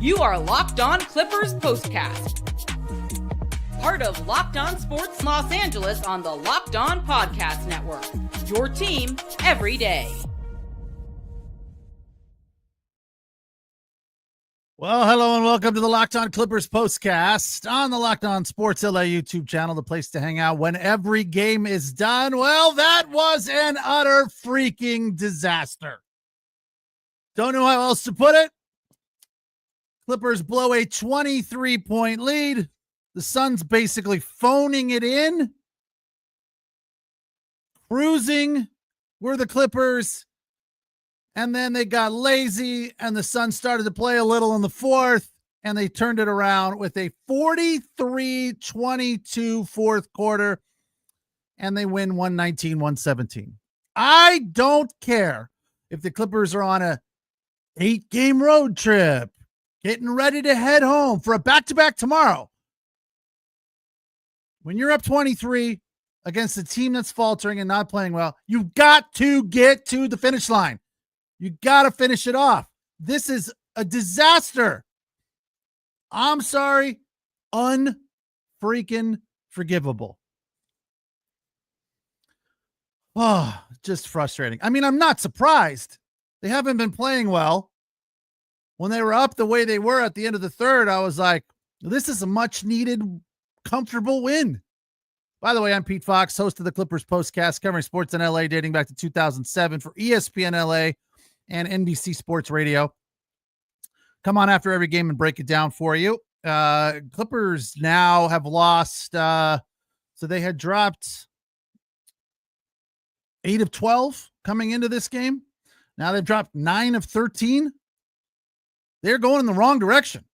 You are Locked On Clippers Postcast, part of Locked On Sports Los Angeles on the Locked On Podcast Network. Your team every day. Well, hello and welcome to the Locked On Clippers Postcast on the Locked On Sports LA YouTube channel, the place to hang out when every game is done. Well, that was an utter freaking disaster. Don't know how else to put it. Clippers blow a 23-point lead. The Suns basically phoning it in. Cruising were the Clippers. And then they got lazy, and the Suns started to play a little in the fourth, and they turned it around with a 43-22 fourth quarter, and they win 119-117. I don't care if the Clippers are on a 8-game road trip, getting ready to head home for a back-to-back tomorrow. When you're up 23 against a team that's faltering and not playing well, you've got to get to the finish line. You got to finish it off. This is a disaster. I'm sorry. Unfreaking forgivable. Oh, just frustrating. I mean, I'm not surprised. They haven't been playing well. When they were up the way they were at the end of the third, I was like, this is a much needed, comfortable win. By the way, I'm Pete Fox, host of the Clippers Postcast, covering sports in LA dating back to 2007 for ESPN LA and NBC Sports Radio. Come on after every game and break it down for you. Clippers now have lost. So they had dropped 8 of 12 coming into this game. Now they've dropped 9 of 13. They're going in the wrong direction.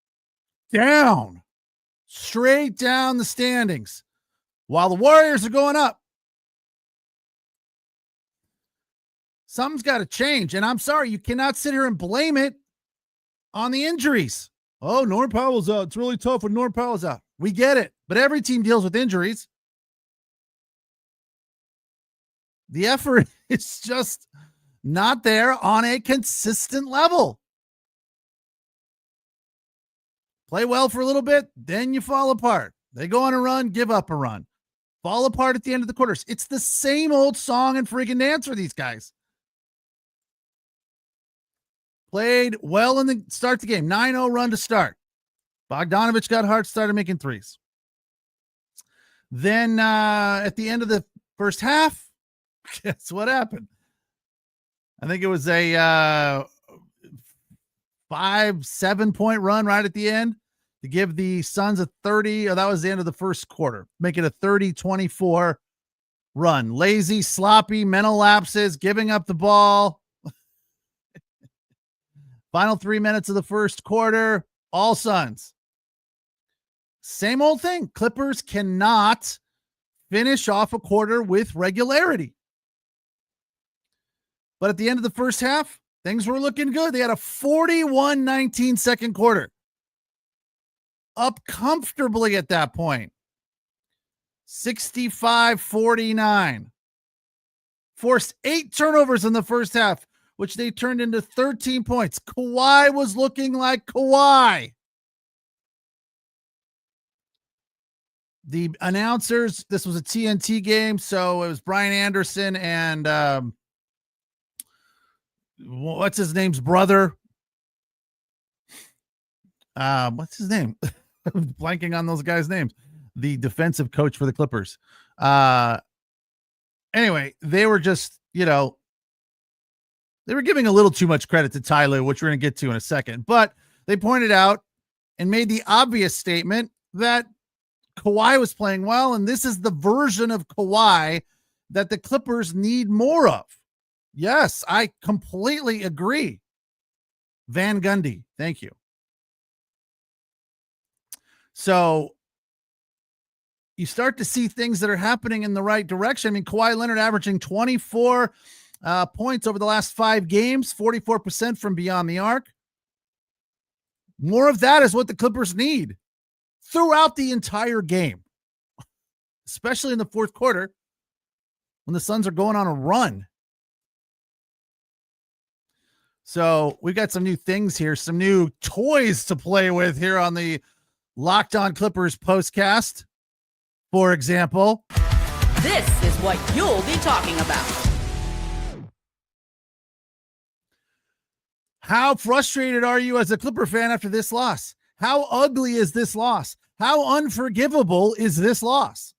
Down. Straight down the standings. While the Warriors are going up. Something's got to change. And I'm sorry, you cannot sit here and blame it on the injuries. Oh, Norm Powell's out. It's really tough when Norm Powell's out. We get it. But every team deals with injuries. The effort is just not there on a consistent level. Play well for a little bit, then you fall apart. They go on a run, give up a run. Fall apart at the end of the quarters. It's the same old song and freaking dance for these guys. Played well in the start the game. 9-0 run to start. Bogdanovich got hard, started making threes. Then at the end of the first half, guess what happened? I think it was a 5-7 point run right at the end to give the Suns a 30. That was the end of the first quarter. Make it a 30-24 run. Lazy, sloppy, mental lapses, giving up the ball. Final 3 minutes of the first quarter, all Suns. Same old thing. Clippers cannot finish off a quarter with regularity. But at the end of the first half, things were looking good. They had a 41-19 second quarter. Up comfortably at that point. 65-49. Forced 8 turnovers in the first half, which they turned into 13 points. Kawhi was looking like Kawhi. The announcers, this was a TNT game, so it was Brian Anderson and what's his name's brother? What's his name? I'm blanking on those guys' names. The defensive coach for the Clippers. Anyway, they were just, they were giving a little too much credit to Ty Lue, which we're going to get to in a second. But they pointed out and made the obvious statement that Kawhi was playing well, and this is the version of Kawhi that the Clippers need more of. Yes, I completely agree. Van Gundy, thank you. So you start to see things that are happening in the right direction. I mean, Kawhi Leonard averaging 24 points over the last 5 games, 44% from beyond the arc. More of that is what the Clippers need throughout the entire game, especially in the fourth quarter when the Suns are going on a run. So we got some new things here, some new toys to play with here on the Locked On Clippers postcast. For example, this is what you'll be talking about. How frustrated are you as a Clipper fan after this loss? How ugly is this loss? How unforgivable is this loss?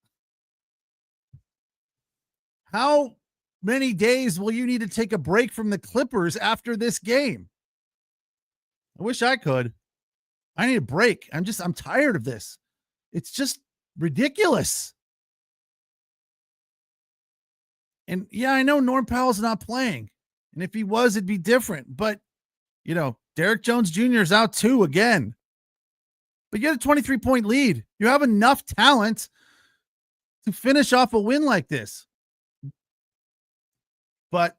How many days will you need to take a break from the Clippers after this game? I wish I could. I need a break. I'm tired of this. It's just ridiculous. And yeah, I know Norm Powell's not playing. And if he was, it'd be different. But, Derek Jones Jr. is out too again. But you get a 23-point lead. You have enough talent to finish off a win like this. But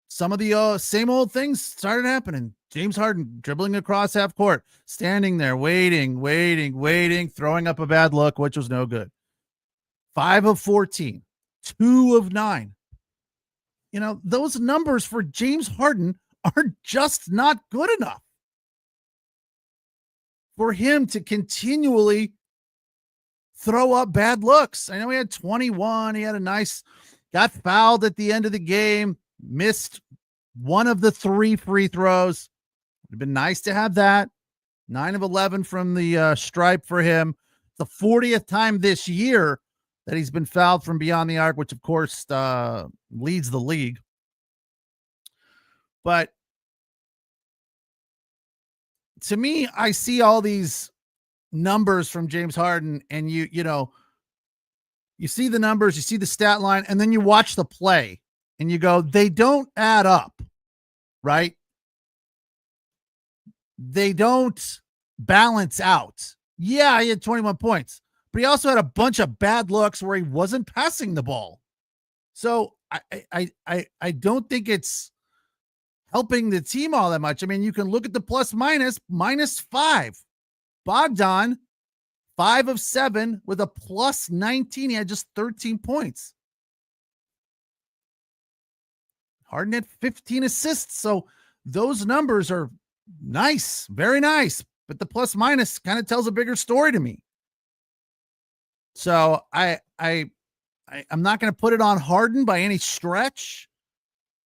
some of the same old things started happening. James Harden dribbling across half court, standing there, waiting, throwing up a bad look, which was no good. 5 of 14, 2 of 9. Those numbers for James Harden are just not good enough for him to continually throw up bad looks. I know he had 21. He had got fouled at the end of the game, missed one of the 3 free throws. Would have been nice to have that. 9 of 11 from the stripe for him. The 40th time this year that he's been fouled from beyond the arc, which of course leads the league. But to me, I see all these numbers from James Harden, and you see the numbers, you see the stat line, and then you watch the play and you go, they don't add up, right? They don't balance out. Yeah, he had 21 points, but he also had a bunch of bad looks where he wasn't passing the ball. So I don't think it's helping the team all that much. I mean, you can look at the -5. Bogdan, 5 of 7 with a +19. He had just 13 points. Harden had 15 assists. So those numbers are nice, very nice. But the ± kind of tells a bigger story to me. So I'm not going to put it on Harden by any stretch,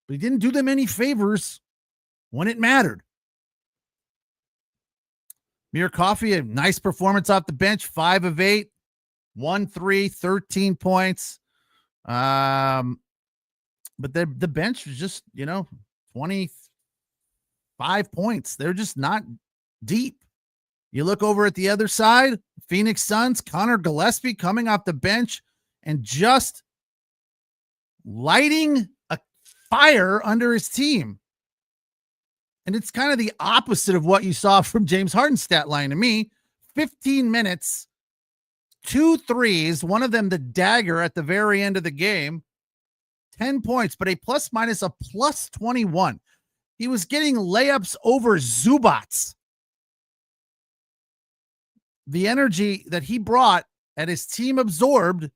but he didn't do them any favors when it mattered. Mir Coffee, a nice performance off the bench, 5 of 8, 1 3, 13 points. But the bench was just, 25 points. They're just not deep. You look over at the other side, Phoenix Suns, Connor Gillespie coming off the bench and just lighting a fire under his team. And it's kind of the opposite of what you saw from James Harden's stat line to me. 15 minutes, 2 threes, one of them the dagger at the very end of the game, 10 points, but a ± a +21. He was getting layups over Zubac. The energy that he brought and his team absorbed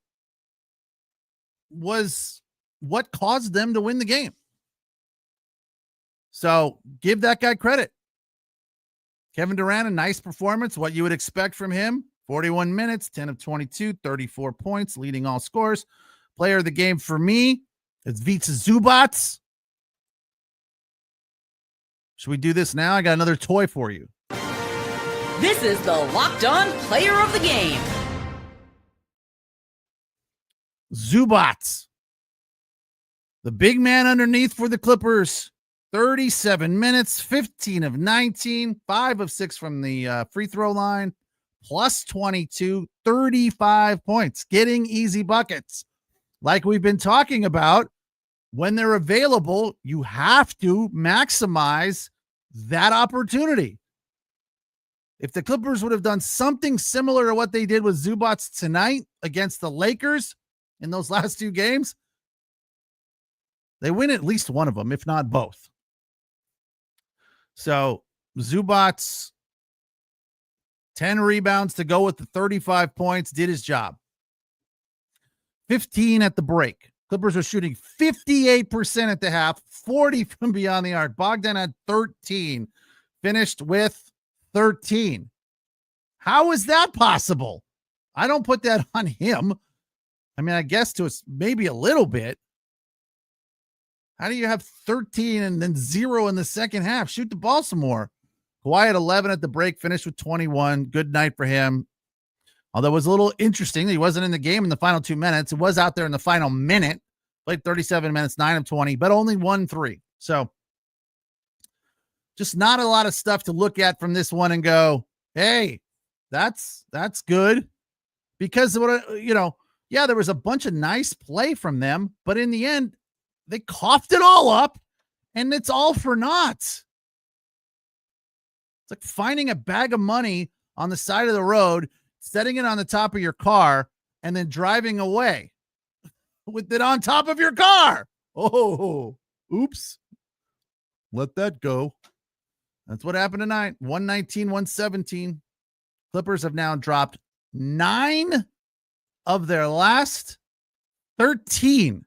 was what caused them to win the game. So give that guy credit. Kevin Durant, a nice performance, what you would expect from him. 41 minutes, 10 of 22, 34 points, leading all scores. Player of the game for me is Ivica Zubac. Should we do this now? I got another toy for you. This is the Locked On Player of the Game. Zubac, the big man underneath for the Clippers. 37 minutes, 15 of 19, 5 of 6 from the free throw line, +22, 35 points, getting easy buckets. Like we've been talking about, when they're available, you have to maximize that opportunity. If the Clippers would have done something similar to what they did with Zubac tonight against the Lakers in those last 2 games, they win at least one of them, if not both. So Zubac, 10 rebounds to go with the 35 points, did his job. 15 at the break. Clippers are shooting 58% at the half, 40 from beyond the arc. Bogdan had 13, finished with 13. How is that possible? I don't put that on him. I mean, I guess to us maybe a little bit. How do you have 13 and then 0 in the second half? Shoot the ball some more. Kawhi had 11 at the break, finished with 21. Good night for him. Although it was a little interesting that he wasn't in the game in the final 2 minutes. It was out there in the final minute. Played 37 minutes, 9 of 20, but only 1-3. So just not a lot of stuff to look at from this one and go, hey, that's good. Because yeah, there was a bunch of nice play from them, but in the end, they coughed it all up, and it's all for naught. It's like finding a bag of money on the side of the road, setting it on the top of your car, and then driving away with it on top of your car. Oh, oops. Let that go. That's what happened tonight. 119-117. Clippers have now dropped 9 of their last 13.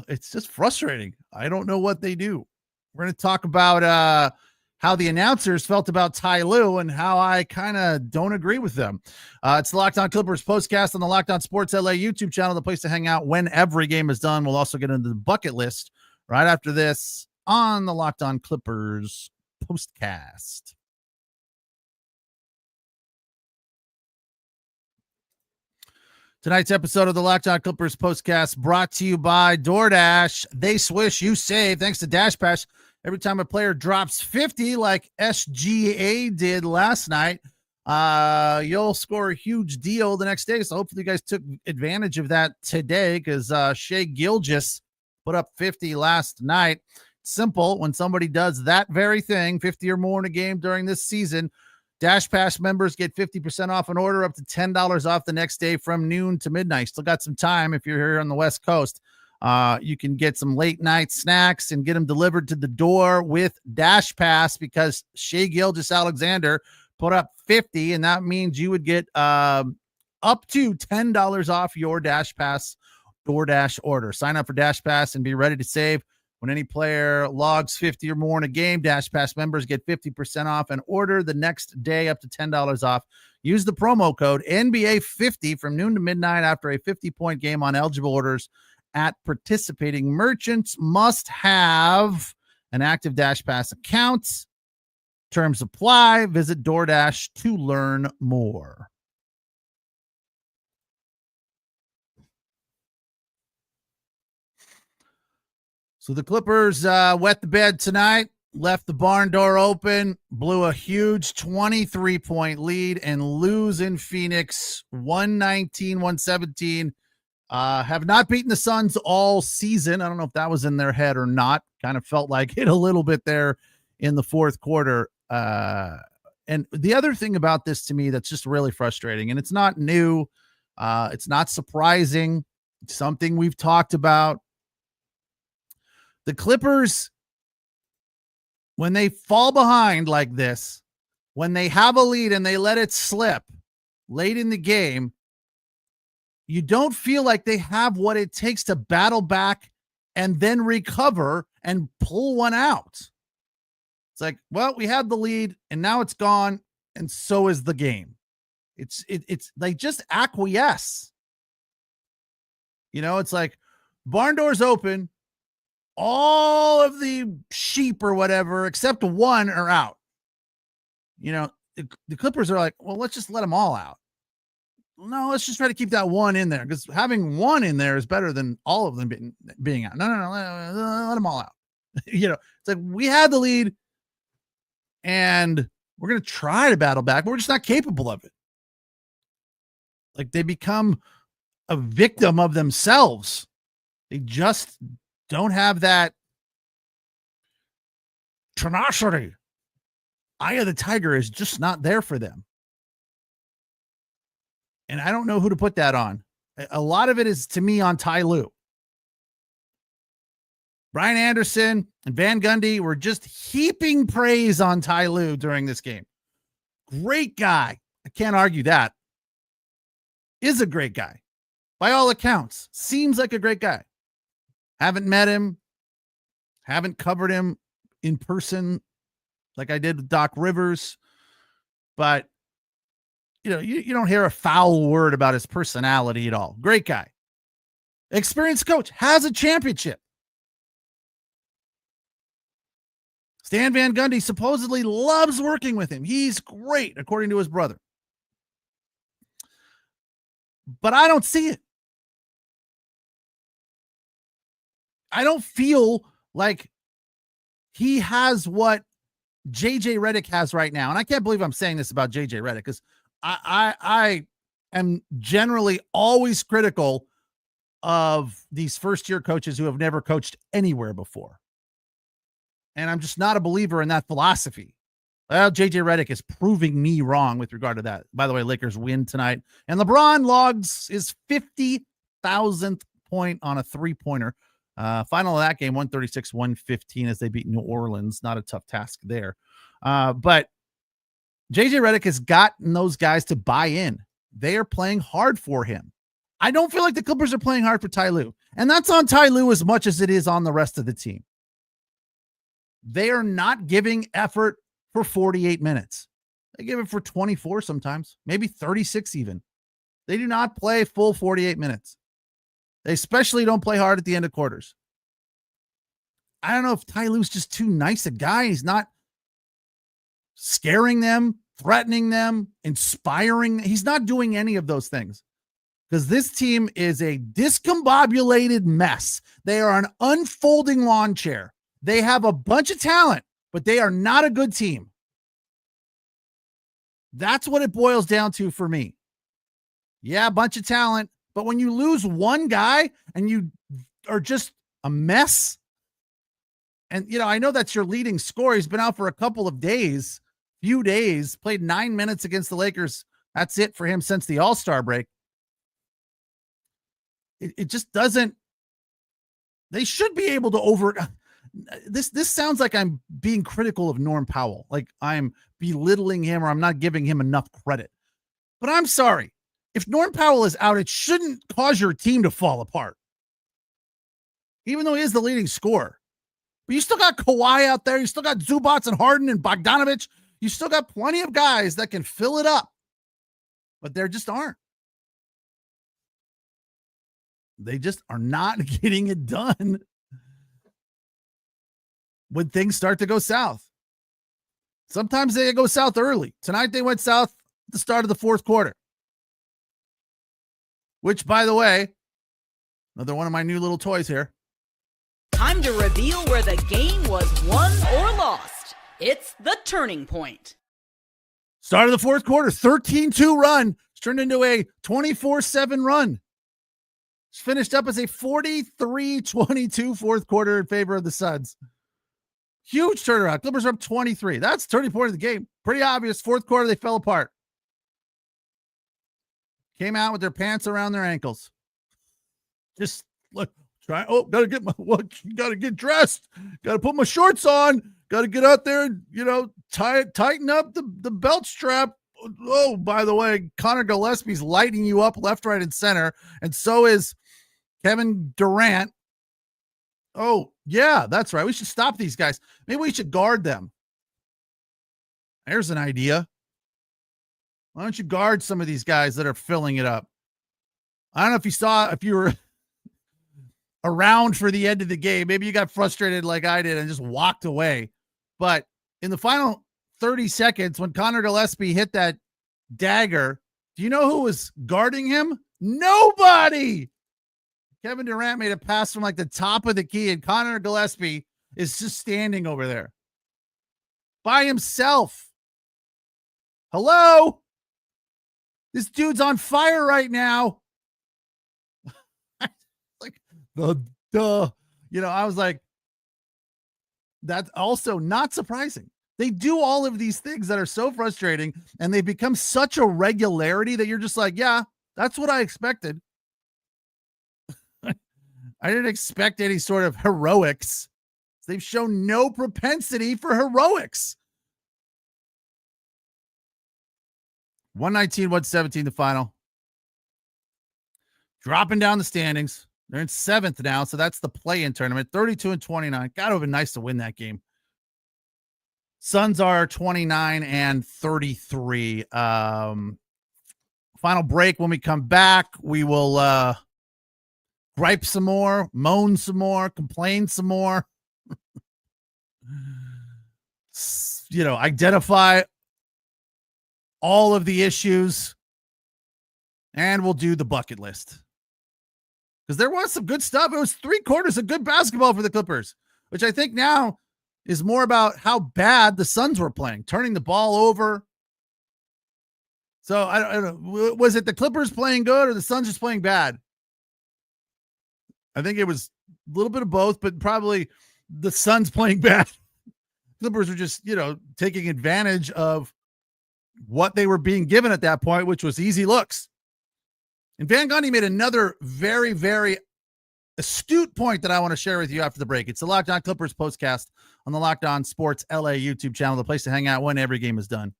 It's just frustrating. I don't know what they do. We're going to talk about how the announcers felt about Ty Lue and how I kind of don't agree with them. It's the Locked On Clippers postcast on the Locked On Sports LA YouTube channel, the place to hang out when every game is done. We'll also get into the bucket list right after this on the Locked On Clippers postcast. Tonight's episode of the Locked On Clippers postcast brought to you by DoorDash. They swish, you save. Thanks to Dash Pass. Every time a player drops 50, like SGA did last night, you'll score a huge deal the next day. So hopefully you guys took advantage of that today, because Shai Gilgeous put up 50 last night. Simple. When somebody does that very thing, 50 or more in a game during this season, Dash Pass members get 50% off an order, up to $10 off the next day from noon to midnight. Still got some time if you're here on the West Coast. You can get some late night snacks and get them delivered to the door with Dash Pass, because Shai Gilgeous-Alexander put up 50, and that means you would get up to $10 off your Dash Pass DoorDash order. Sign up for Dash Pass and be ready to save. When any player logs 50 or more in a game, Dash Pass members get 50% off and order the next day up to $10 off. Use the promo code NBA50 from noon to midnight after a 50-point game on eligible orders at participating merchants. Must have an active Dash Pass account. Terms apply. Visit DoorDash to learn more. So the Clippers wet the bed tonight, left the barn door open, blew a huge 23-point lead, and lose in Phoenix 119-117. Have not beaten the Suns all season. I don't know if that was in their head or not. Kind of felt like it a little bit there in the fourth quarter. And the other thing about this to me that's just really frustrating, and it's not new, it's not surprising, it's something we've talked about. The Clippers, when they fall behind like this, when they have a lead and they let it slip late in the game, you don't feel like they have what it takes to battle back and then recover and pull one out. It's like, well, we had the lead and now it's gone, and so is the game. It's like just acquiesce. It's like barn doors open. All of the sheep or whatever, except one, are out. The Clippers are like, well, let's just let them all out. No, let's just try to keep that one in there, because having one in there is better than all of them being out. No, let them all out. It's like we had the lead and we're going to try to battle back, but we're just not capable of it. Like they become a victim of themselves. They just don't have that tenacity. Eye of the tiger is just not there for them. And I don't know who to put that on. A lot of it is, to me, on Ty Lue. Brian Anderson and Van Gundy were just heaping praise on Ty Lue during this game. Great guy. I can't argue that. is a great guy. By all accounts, seems like a great guy. Haven't met him. Haven't covered him in person like I did with Doc Rivers. But, you don't hear a foul word about his personality at all. Great guy. Experienced coach. Has a championship. Stan Van Gundy supposedly loves working with him. He's great, according to his brother. But I don't see it. I don't feel like he has what JJ Redick has right now. And I can't believe I'm saying this about JJ Redick because I am generally always critical of these first-year coaches who have never coached anywhere before. And I'm just not a believer in that philosophy. Well, JJ Redick is proving me wrong with regard to that. By the way, Lakers win tonight. And LeBron logs his 50,000th point on a three-pointer. Final of that game, 136-115 as they beat New Orleans. Not a tough task there. But JJ Redick has gotten those guys to buy in. They are playing hard for him. I don't feel like the Clippers are playing hard for Ty Lue. And that's on Ty Lue as much as it is on the rest of the team. They are not giving effort for 48 minutes. They give it for 24 sometimes, maybe 36 even. They do not play full 48 minutes. They especially don't play hard at the end of quarters. I don't know if Ty Lue's just too nice a guy. He's not scaring them, threatening them, inspiring. He's not doing any of those things because this team is a discombobulated mess. They are an unfolding lawn chair. They have a bunch of talent, but they are not a good team. That's what it boils down to for me. Yeah, a bunch of talent, but when you lose one guy and you are just a mess, and I know that's your leading scorer. He's been out for a couple of days, few days, played 9 minutes against the Lakers. That's it for him since the All-Star break. It just doesn't. They should be able to This sounds like I'm being critical of Norm Powell, like I'm belittling him or I'm not giving him enough credit. But I'm sorry. If Norm Powell is out, it shouldn't cause your team to fall apart. Even though he is the leading scorer. But you still got Kawhi out there. You still got Zubac and Harden and Bogdanovich. You still got plenty of guys that can fill it up. But there just aren't. They just are not getting it done when things start to go south. Sometimes they go south early. Tonight they went south at the start of the fourth quarter. Which, by the way, another one of my new little toys here. Time to reveal where the game was won or lost. It's the turning point. Start of the fourth quarter, 13-2 run. It's turned into a 24-7 run. It's finished up as a 43-22 fourth quarter in favor of the Suns. Huge turnaround. Clippers are up 23. That's the turning point of the game. Pretty obvious. Fourth quarter, they fell apart. Came out with their pants around their ankles. Just look, gotta get dressed. Gotta put my shorts on. Gotta get out there and, tighten up the belt strap. Oh, by the way, Connor Gillespie's lighting you up left, right, and center. And so is Kevin Durant. Oh, yeah, that's right. We should stop these guys. Maybe we should guard them. There's an idea. Why don't you guard some of these guys that are filling it up? I don't know if you were around for the end of the game. Maybe you got frustrated like I did and just walked away. But in the final 30 seconds, when Connor Gillespie hit that dagger, do you know who was guarding him? Nobody. Kevin Durant made a pass from like the top of the key, and Connor Gillespie is just standing over there by himself. Hello? This dude's on fire right now. Like, I was like, that's also not surprising. They do all of these things that are so frustrating, and they become such a regularity that you're just like, yeah, that's what I expected. I didn't expect any sort of heroics. They've shown no propensity for heroics. 119-117 the final. dropping down the standings. They're in 7th now, so that's the play-in tournament. 32-29. Got to have been nice to win that game. Suns are 29-33. Final break. When we come back, we will gripe some more, moan some more, complain some more. Identify all of the issues, and we'll do the bucket list. Because there was some good stuff. It was 3 quarters of good basketball for the Clippers, which I think now is more about how bad the Suns were playing, turning the ball over. So I don't know. Was it the Clippers playing good or the Suns just playing bad? I think it was a little bit of both, but probably the Suns playing bad. Clippers were just, taking advantage of what they were being given at that point, which was easy looks. And Van Gundy made another very, very astute point that I want to share with you after the break. It's the Locked On Clippers postcast on the Locked On Sports LA YouTube channel, the place to hang out when every game is done.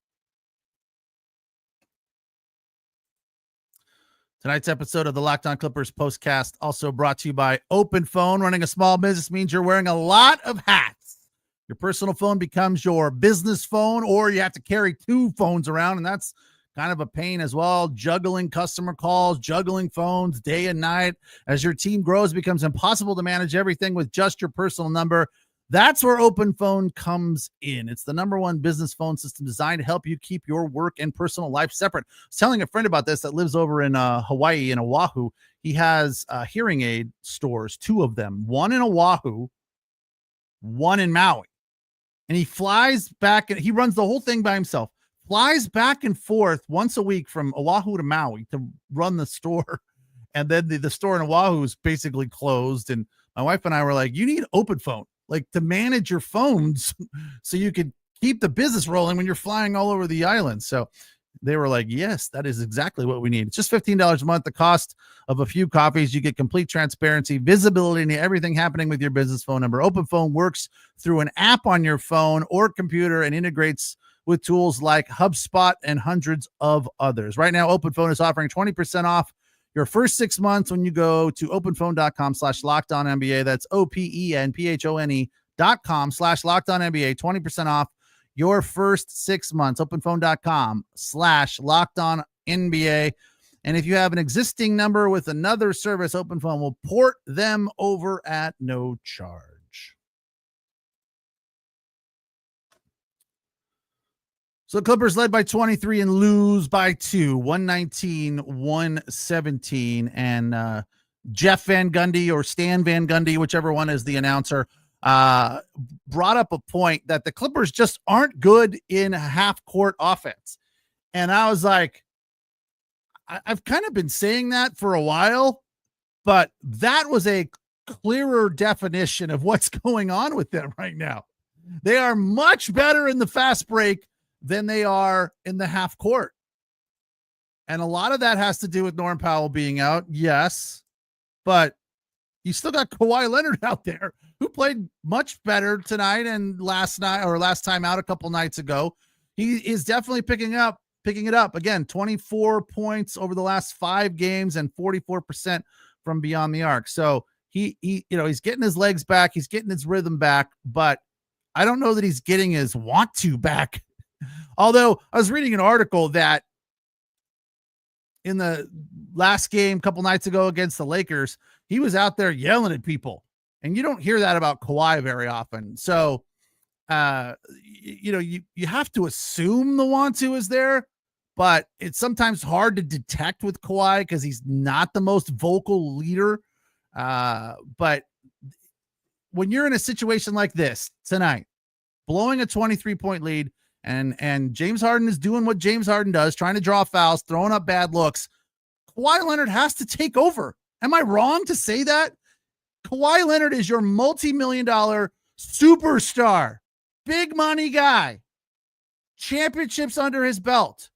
Tonight's episode of the Locked On Clippers postcast also brought to you by Open Phone. Running a small business means you're wearing a lot of hats. Your personal phone becomes your business phone, or you have to carry 2 phones around, and that's kind of a pain as well. Juggling customer calls, juggling phones day and night. As your team grows, it becomes impossible to manage everything with just your personal number. That's where Open Phone comes in. It's the #1 business phone system designed to help you keep your work and personal life separate. I was telling a friend about this that lives over in Hawaii, in Oahu. He has hearing aid stores, 2 of them, one in Oahu, one in Maui. And he flies back, and he runs the whole thing by himself. Flies back and forth once a week from Oahu to Maui to run the store. And then the store in Oahu is basically closed. And my wife and I were like, you need Open Phone, like to manage your phones so you could keep the business rolling when you're flying all over the island. So they were like, yes, that is exactly what we need. It's just $15 a month. The cost of a few coffees. You get complete transparency, visibility into everything happening with your business phone number. Open Phone works through an app on your phone or computer and integrates with tools like HubSpot and hundreds of others. Right now, Open Phone is offering 20% off your first 6 months when you go to openphone.com/LockedOnNBA. That's OPENPHONE.com/LockedOnNBA. 20% off your first 6 months. Openphone.com/LockedOnNBA. And if you have an existing number with another service, Open Phone will port them over at no charge. So Clippers led by 23 and lose by 2, 119-117. And Jeff Van Gundy or Stan Van Gundy, whichever one is the announcer, brought up a point that the Clippers just aren't good in half-court offense. And I was like, I've kind of been saying that for a while, but that was a clearer definition of what's going on with them right now. They are much better in the fast break than they are in the half court. And a lot of that has to do with Norman Powell being out. Yes, but you still got Kawhi Leonard out there who played much better tonight and last time out a couple nights ago. He is definitely picking it up again. 24 points over the last 5 games and 44% from beyond the arc. So he's getting his legs back. He's getting his rhythm back, but I don't know that he's getting his want to back. Although I was reading an article that in the last game a couple nights ago against the Lakers, he was out there yelling at people, and you don't hear that about Kawhi very often. So, you have to assume the want to is there, but it's sometimes hard to detect with Kawhi because he's not the most vocal leader. But when you're in a situation like this tonight, blowing a 23-point lead, and James Harden is doing what James Harden does, trying to draw fouls, throwing up bad looks, Kawhi Leonard has to take over. Am I wrong to say that? Kawhi Leonard is your multi-million-dollar superstar, big money guy, championships under his belt.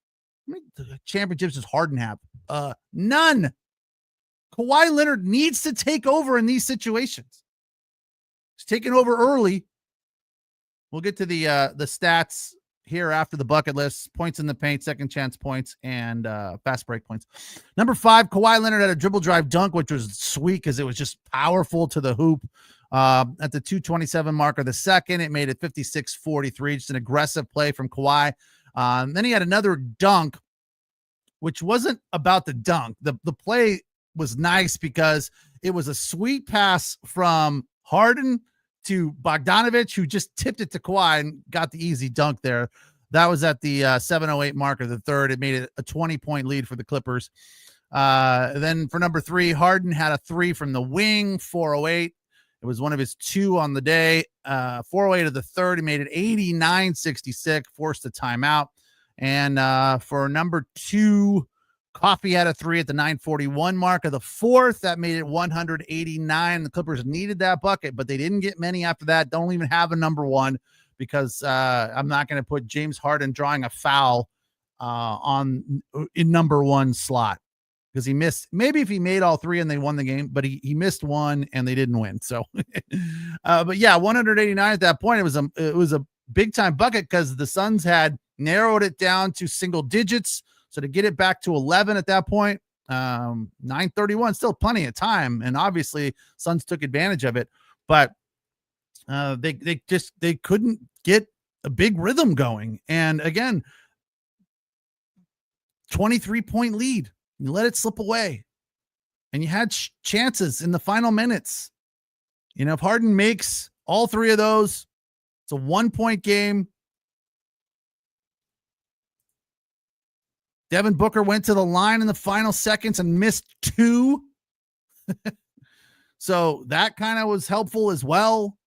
How many championships does Harden have? None. Kawhi Leonard needs to take over in these situations. He's taken over early. We'll get to the stats here after the bucket list: points in the paint, second chance points, and fast break points. Number 5, Kawhi Leonard had a dribble drive dunk, which was sweet because it was just powerful to the hoop. At the 2:27 mark of the second, it made it 56-43. Just an aggressive play from Kawhi. Then he had another dunk, which wasn't about the dunk. The play was nice because it was a sweet pass from Harden to Bogdanovich, who just tipped it to Kawhi and got the easy dunk there. That was at the 7:08 mark of the third. It made it a 20-point lead for the Clippers. Then for number 3, Harden had a 3 from the wing, 4:08. It was one of his 2 on the day. 4:08 of the third, he made it 89-66, forced a timeout. And for number 2, Coffee had a 3 at the 9:41 mark of the fourth. That made it 189. The Clippers needed that bucket, but they didn't get many after that. Don't even have a number 1 because I'm not going to put James Harden drawing a foul in number 1 slot because he missed. Maybe if he made all 3 and they won the game, but he missed 1 and they didn't win. So, but yeah, 189 at that point. It was a big time bucket because the Suns had narrowed it down to single digits. So to get it back to 11 at that point, 9:31, still plenty of time. And obviously Suns took advantage of it, but they couldn't get a big rhythm going. And again, 23-point lead. You let it slip away. And you had chances in the final minutes. You know, if Harden makes all 3 of those, it's a 1-point game. Devin Booker went to the line in the final seconds and missed 2. So that kind of was helpful as well.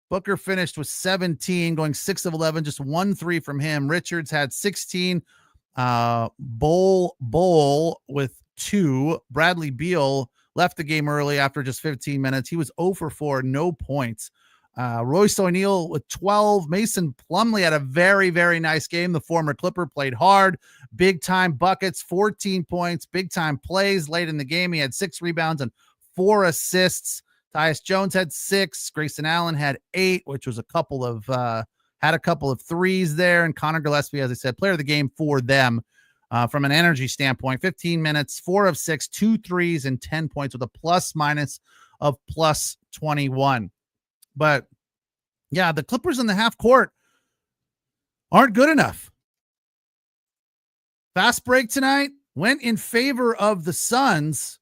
Booker finished with 17, going 6 of 11, just 1 3 from him. Richards had 16. Bowl with 2. Bradley Beal left the game early after just 15 minutes. He was 0 for 4, no points. Royce O'Neal with 12. Mason Plumlee had a very, very nice game. The former Clipper played hard, big time buckets, 14 points, big time plays late in the game. He had 6 rebounds and 4 assists. Tyus Jones had 6. Grayson Allen had 8, which was a couple of threes there. And Connor Gillespie, as I said, player of the game for them from an energy standpoint. 15 minutes, 4 of 6, 2 threes, and 10 points with a plus minus of plus 21. But yeah, the Clippers in the half court aren't good enough. Fast break tonight went in favor of the Suns,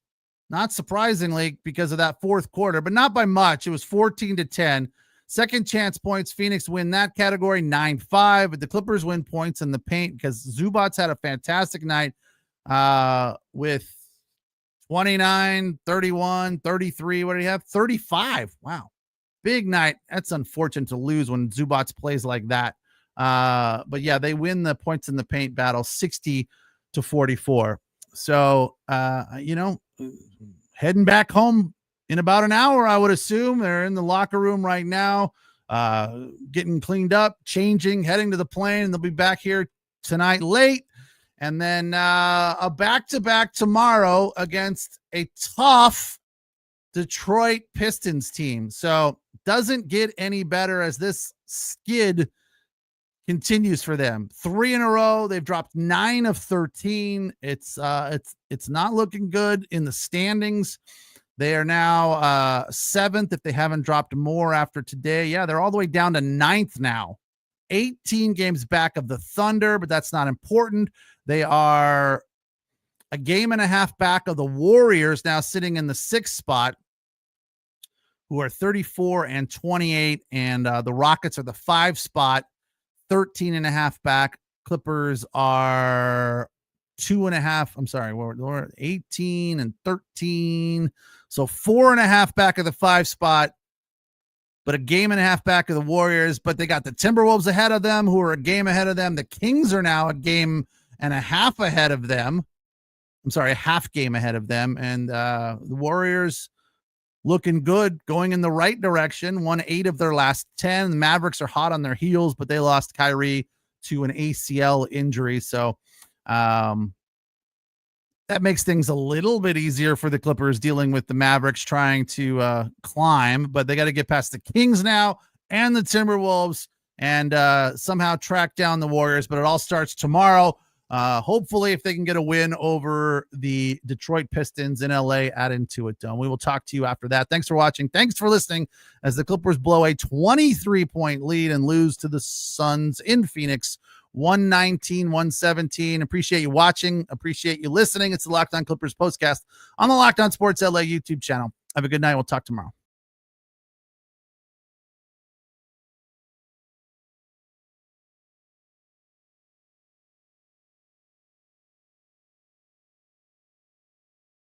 not surprisingly because of that fourth quarter, but not by much. It was 14-10. Second chance points, Phoenix win that category 9-5, but the Clippers win points in the paint because Zubac had a fantastic night with 29, 31, 33. What did he have? 35. Wow. Big night. That's unfortunate to lose when Zubac plays like that. But yeah, they win the points in the paint battle 60-44. So, heading back home in about an hour, I would assume. They're in the locker room right now, getting cleaned up, changing, heading to the plane, and they'll be back here tonight late. And then a back-to-back tomorrow against a tough Detroit Pistons team. So doesn't get any better as this skid continues for them. 3 in a row. They've dropped 9 of 13. It's not looking good in the standings. They are now 7th if they haven't dropped more after today. Yeah, they're all the way down to 9th now. 18 games back of the Thunder, but that's not important. They are a game and a half back of the Warriors, now sitting in the 6th spot, who are 34-28, and the Rockets are the 5 spot, 13 and a half back. Clippers are 2.5. I'm sorry, we're 18 and 13, so 4.5 back of the 5 spot, but a game and a half back of the Warriors. But they got the Timberwolves ahead of them, who are a game ahead of them. The Kings are now a game and a half ahead of them. I'm sorry, a half game ahead of them, and the Warriors looking good, going in the right direction. Won 8 of their last 10. The Mavericks are hot on their heels, but they lost Kyrie to an ACL injury. So that makes things a little bit easier for the Clippers dealing with the Mavericks trying to climb, but they got to get past the Kings now and the Timberwolves and somehow track down the Warriors, but it all starts tomorrow. Hopefully, if they can get a win over the Detroit Pistons in LA at Intuit Dome. We will talk to you after that. Thanks for watching. Thanks for listening as the Clippers blow a 23-point lead and lose to the Suns in Phoenix, 119-117. Appreciate you watching. Appreciate you listening. It's the Locked On Clippers postcast on the Locked On Sports LA YouTube channel. Have a good night. We'll talk tomorrow.